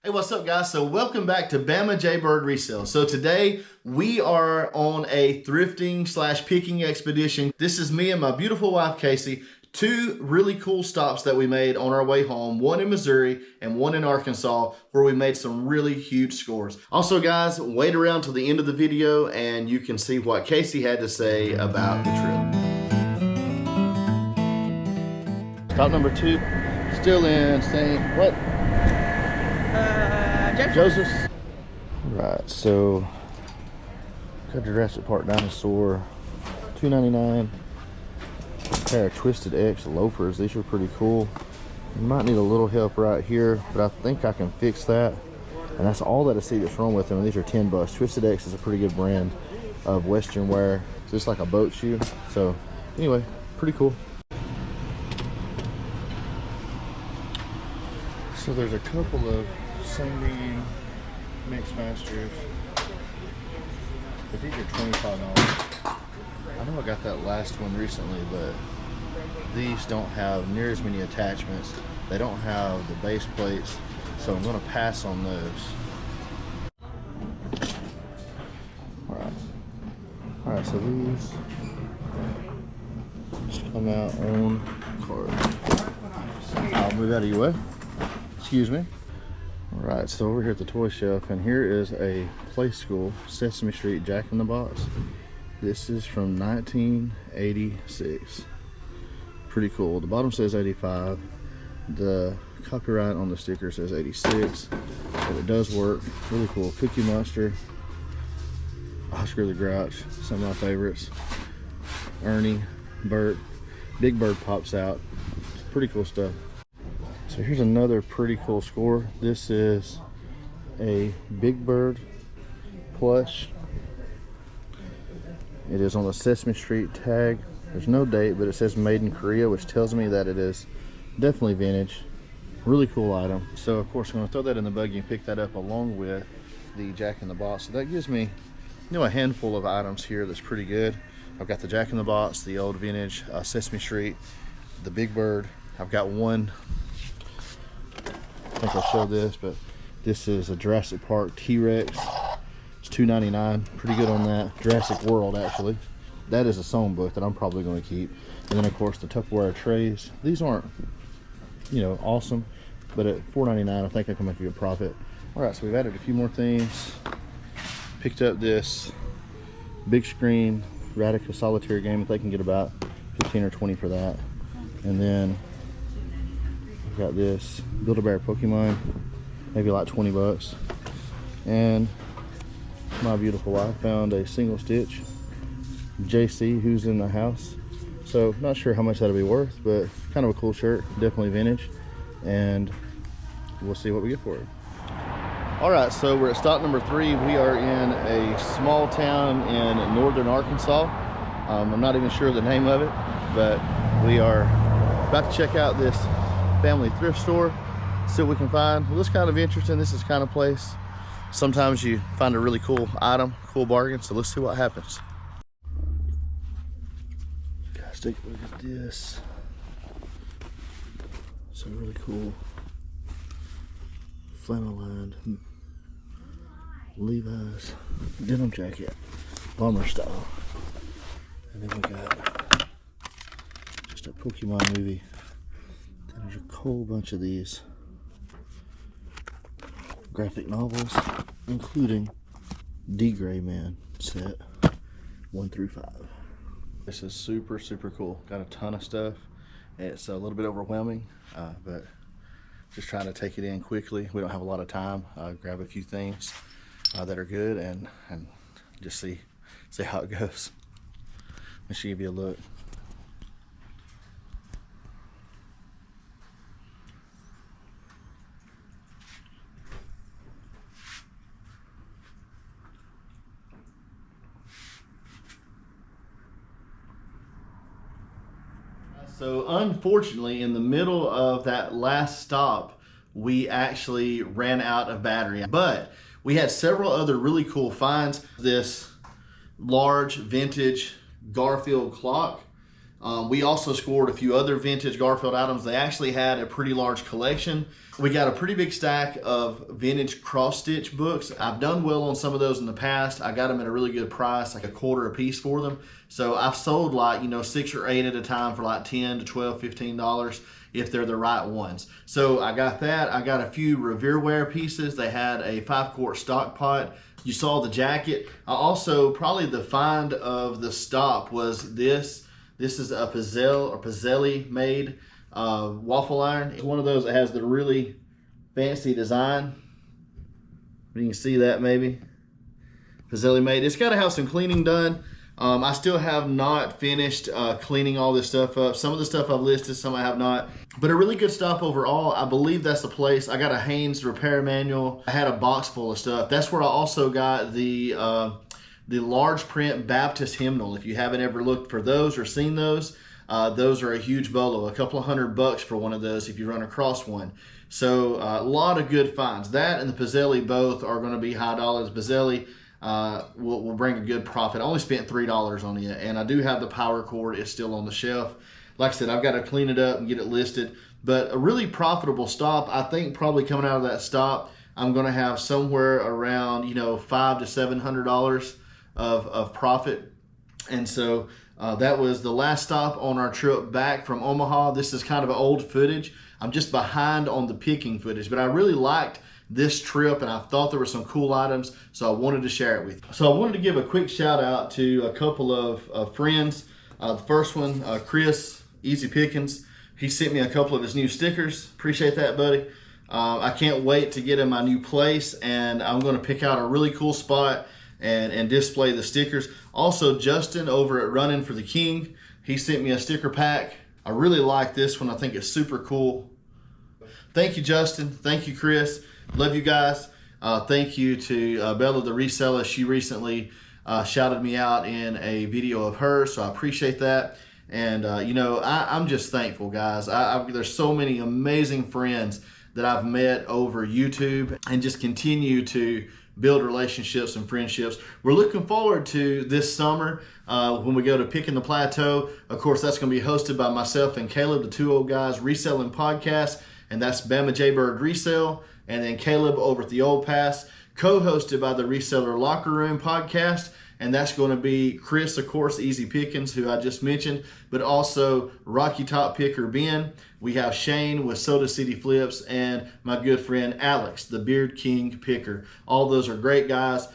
Hey, what's up guys? So welcome back to Bama Jaybird Resell. So today we are on a thrifting / picking expedition. This is me and my beautiful wife, Casey. Two really cool stops that we made on our way home, one in Missouri and one in Arkansas, where we made some really huge scores. Also guys, wait around till the end of the video and you can see what Casey had to say about the trip. Stop number 2, still in St. what? Joseph's. Right, so got Jurassic Park dinosaur, $2.99. Pair of Twisted X loafers. These are pretty cool. You might need a little help right here, but I think I can fix that. And that's all that I see that's wrong with them. And these are $10. Twisted X is a pretty good brand of Western wear. It's just like a boat shoe. So anyway, pretty cool. So there's a couple of Sunbeam Mix Masters. I think they're $25. I know I got that last one recently, but these don't have near as many attachments. They don't have the base plates, so I'm going to pass on those. Alright, so these just come out on card. I'll move out of your way. Excuse me. Alright, so over here at the toy shelf, and here is a Play School Sesame Street Jack in the Box. This is from 1986. Pretty cool. The bottom says 85. The copyright on the sticker says 86. But it does work. Really cool. Cookie Monster, Oscar the Grouch, some of my favorites. Ernie, Bert. Big Bird pops out. It's pretty cool stuff. So here's another pretty cool score. This is a Big Bird plush. It is on the Sesame Street tag. There's no date, but it says made in Korea, which tells me that it is definitely vintage. Really cool item. So of course I'm going to throw that in the buggy and pick that up along with the Jack in the Box. So that gives me, a handful of items here that's pretty good. I've got the Jack in the Box, the old vintage Sesame Street, the Big Bird. I've got one, I think I'll show this, but this is a Jurassic Park T-Rex. It's $2.99. Pretty good on that. Jurassic World, actually. That is a song book that I'm probably going to keep. And then of course the Tupperware trays. These aren't, awesome, but at $4.99 I think I can make a good profit. All right, so we've added a few more things. Picked up this big screen Radical Solitaire game. I think I can get about 15 or 20 for that. And then I've got this Build-A-Bear Pokemon, maybe like 20 bucks. And my beautiful wife found a single stitch JC Who's in the House. So not sure how much that'll be worth, but kind of a cool shirt, definitely vintage, and we'll see what we get for it. All right, so we're at stop number 3. We are in a small town in northern Arkansas. I'm not even sure the name of it, but we are about to check out this family thrift store, see what we can find. Well, this is kind of interesting. This is the kind of place sometimes you find a really cool item, cool bargain. So let's see what happens. Guys, take a look at this. So really cool flannel lined Levi's denim jacket, bomber style. And then we got just a Pokemon movie. Then there's a whole bunch of these graphic novels, including D Gray Man set 1 through 5. This is super cool. Got a ton of stuff. It's a little bit overwhelming, but just trying to take it in quickly. We don't have a lot of time. Grab a few things that are good and just see how it goes. Let me give you a look. So unfortunately, in the middle of that last stop, we actually ran out of battery, but we had several other really cool finds. This large vintage Garfield clock. We also scored a few other vintage Garfield items. They actually had a pretty large collection. We got a pretty big stack of vintage cross-stitch books. I've done well on some of those in the past. I got them at a really good price, like $1 a piece for them. So I've sold like, 6 or 8 at a time for like $10 to $12, $15 if they're the right ones. So I got that. I got a few Revereware pieces. They had a 5-quart stock pot. You saw the jacket. I also, probably the find of the stop was this. This is a Pizzelli made waffle iron. It's one of those that has the really fancy design. You can see that maybe. Pizzelli made. It's got to have some cleaning done. I still have not finished cleaning all this stuff up. Some of the stuff I've listed, some I have not. But a really good stop overall. I believe that's the place. I got a Haynes repair manual. I had a box full of stuff. That's where I also got the large print Baptist hymnal. If you haven't ever looked for those or seen those are a huge bolo. A couple of $100 for one of those if you run across one. So a lot of good finds. That and the Pizzelli both are going to be high dollars. Pizzelli will bring a good profit. I only spent $3 on it, and I do have the power cord. It's still on the shelf. Like I said, I've got to clean it up and get it listed. But a really profitable stop. I think probably coming out of that stop, I'm going to have somewhere around $500 to $700 of profit. And so that was the last stop on our trip back from Omaha. This is kind of old footage. I'm just behind on the picking footage, but I really liked this trip and I thought there were some cool items, so I wanted to share it with you. So I wanted to give a quick shout out to a couple of friends. The first one, Chris, Easy Pickens. He sent me a couple of his new stickers. Appreciate that, buddy. I can't wait to get in my new place, and I'm going to pick out a really cool spot and display the stickers. Also, Justin over at Running for the King, he sent me a sticker pack. I really like this one. I think it's super cool. Thank you, Justin. Thank you, Chris. Love you guys. Thank you to Bella the Reseller. She recently shouted me out in a video of hers, so I appreciate that. And I'm just thankful, guys. There's so many amazing friends that I've met over YouTube and just continue to build relationships and friendships. We're looking forward to this summer when we go to Pickin The Plateau. Of course, that's going to be hosted by myself and Caleb, the two old guys reselling podcast, and that's Bama Jaybird Resell, and then Caleb over at the Old Pass, co-hosted by the Reseller Locker Room podcast. And that's going to be Chris, of course, Easy Pickens, who I just mentioned, but also Rocky Top Picker Ben. We have Shane with Soda City Flips, and my good friend Alex, the Beard King Picker. All those are great guys.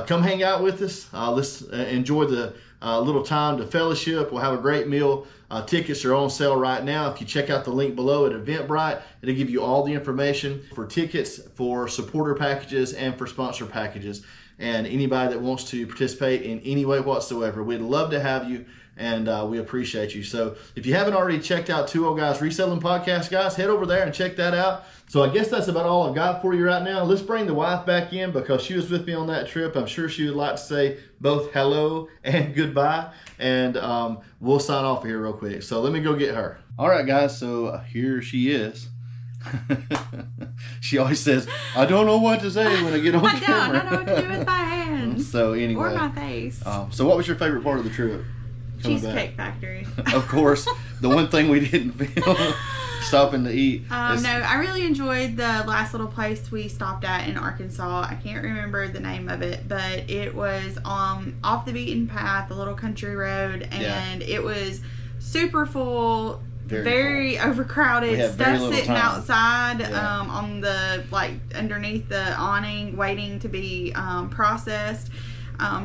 Come hang out with us. Let's enjoy the little time to fellowship. We'll have a great meal. Tickets are on sale right now. If you check out the link below at Eventbrite, it'll give you all the information for tickets, for supporter packages, and for sponsor packages. And anybody that wants to participate in any way whatsoever, we'd love to have you, and we appreciate you. So if you haven't already checked out Two Old Guys Reselling Podcast, guys, head over there and check that out. So I guess that's about all I've got for you right now. Let's bring the wife back in because she was with me on that trip. I'm sure she would like to say both hello and goodbye, and we'll sign off here real quick. So let me go get her. All right, guys, so here she is. She always says, I don't know what to say when I get on camera. I don't know what to do with my hands. So anyway. Or my face. So what was your favorite part of the trip? Cheesecake Factory. Of course. The one thing we didn't film, stopping to eat. No, I really enjoyed the last little place we stopped at in Arkansas. I can't remember the name of it, but it was off the beaten path, a little country road, and it was super full. Very overcrowded, stuff sitting outside on the, underneath the awning waiting to be processed.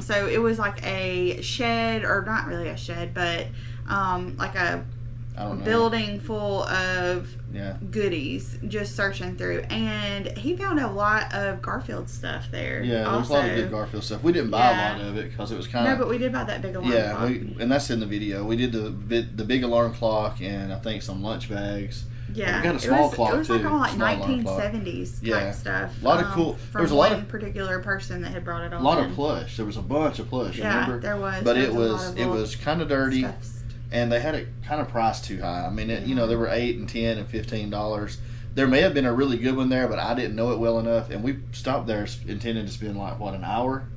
So it was like a shed, or not really a shed, but like a building full of goodies, just searching through. And he found a lot of Garfield stuff there. Yeah, there was a lot of good Garfield stuff. We didn't buy a lot of it because it was kind of... No, but we did buy that big alarm clock. And that's in the video. We did the big alarm clock and I think some lunch bags. Yeah, we got a small clock, it was too. Like all like 1970s type stuff. A lot of cool. There was a lot of particular person that had brought it all. A lot of plush. There was a bunch of plush. Remember? There was. But it was kind of dirty, and they had it kind of priced too high. I mean, there were $8 and $10 and $15. There may have been a really good one there, but I didn't know it well enough, and we stopped there intending to spend an hour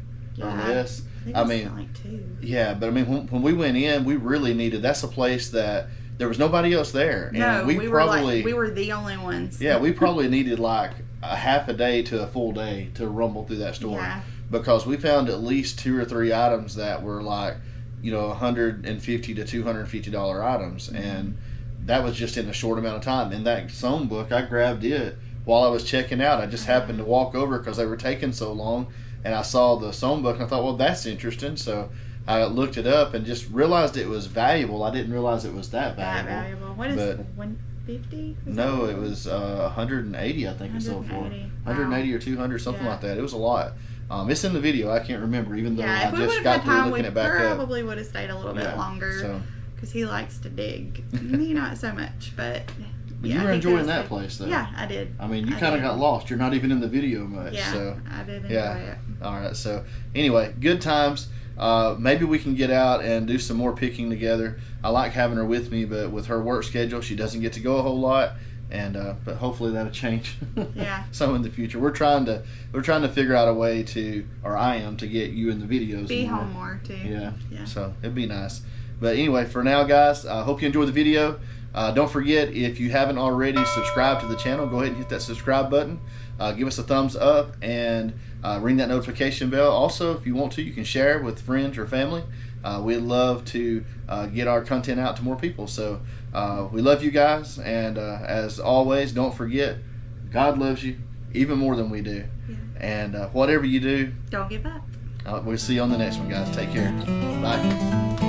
on this. I mean, like 2. Yeah, but I mean, when we went in, we really needed. That's a place that there was nobody else there. And No, we probably we were the only ones. Yeah, we probably needed like a half a day to a full day to rumble through that store. Yeah. Because we found at least 2 or 3 items that were like, you know, $150 to $250 items, and that was just in a short amount of time. And that sewn book, I grabbed it while I was checking out. I just happened to walk over because they were taking so long, and I saw the sewn book, and I thought, well, that's interesting. So I looked it up and just realized it was valuable. I didn't realize it was that valuable. What is 150? No, it was 180. I think it sold for 180 or 200, something like that. It was a lot. It's in the video. I can't remember, even though I just got through looking it back up. We probably would have stayed a little bit longer because he likes to dig. Me, not so much, but you were enjoying that place, though. Yeah, I did. I mean, you kind of got lost. You're not even in the video much. Yeah, so. I did enjoy it. All right. So anyway, good times. Maybe we can get out and do some more picking together. I like having her with me, but with her work schedule, she doesn't get to go a whole lot. And but hopefully that'll change. Yeah. So in the future, we're trying to figure out a way to, or I am, to get you in the videos. Be home more too. Yeah. So it'd be nice. But anyway, for now, guys, I hope you enjoyed the video. Don't forget, if you haven't already subscribed to the channel, go ahead and hit that subscribe button. Give us a thumbs up and ring that notification bell. Also, if you want to, you can share with friends or family. We'd love to get our content out to more people. So we love you guys, and as always, don't forget, God loves you even more than we do. Yeah. And whatever you do, don't give up. We'll see you on the next one, guys. Take care. Bye.